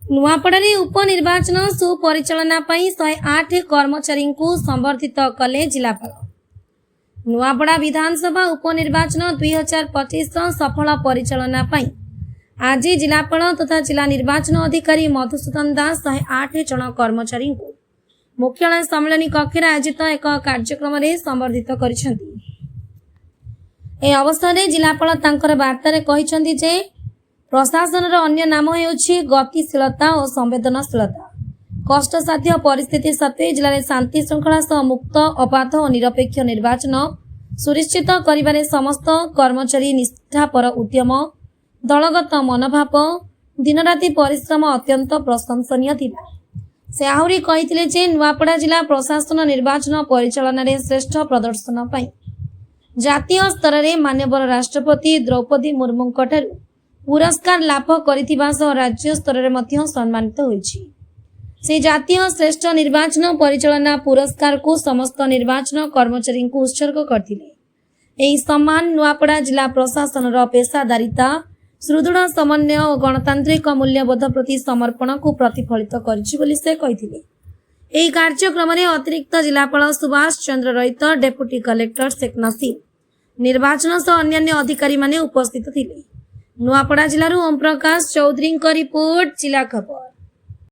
नुआपड़ारे उपनिर्वाचन सुपरिचालना पई 108 कर्मचारी को संबर्धित कले जिलापाल। नुआपड़ा विधानसभा उपनिर्वाचन 2025 सफल परिचालना पई आज जिलापाल तथा जिला निर्वाचन अधिकारी मधुसूदन दास 108 जन कर्मचारी को मुख्यालय सम्मेलन कक्ष आयोजित एक कार्यक्रम में संबर्धित करिसेंती। ए अवसर में जिलापाल तांकर वार्तारे कहिसेंती जे प्रशासन अन्य नाम हेउछि गतिशीलता और संवेदनशीलता। कष्टसाध्य परिस्थिति सत्वे जिले में शांति श्रृंखला सह मुक्त अबाध और निरपेक्ष निर्वाचन सुनिश्चित करिबारे समस्त कर्मचारी निष्ठापर उद्यम दलगत मनोभाव दिनराति परिश्रम अत्यंत प्रशंसनीय थिला। से आहुरी कहिथिले जे नुआपड़ा जिला प्रशासन निर्वाचन परिचालन में श्रेष्ठ प्रदर्शन पाई जातीय स्तर में माननीय राष्ट्रपति द्रौपदी मुर्मू पुरस्कार लाभ करिथिबा सह राज्य स्तर में मध्य सम्मानित होइछि। से जातीय श्रेष्ठ निर्वाचन परिचालना पुरस्कार को समस्त निर्वाचन कर्मचारी को उत्सर्ग करथिले। एही सम्मान नुआपड़ा जिला प्रशासन पेशादारिता सुदृढ़ समन्वय और गणतांत्रिक मूल्यबोध प्रति समर्पण को प्रतिफलित करिछि बोली से कहिथिले। एही कार्यक्रम में अतिरिक्त जिलापाल सुभाष चंद्र रईत, डेप्यूटी कलेक्टर शेख नसीम, निर्वाचन सह अन्य अधिकारी माने उपस्थित थिले। नुआपड़ा जिलारू ओम प्रकाश चौधरी रिपोर्ट जिला खबर।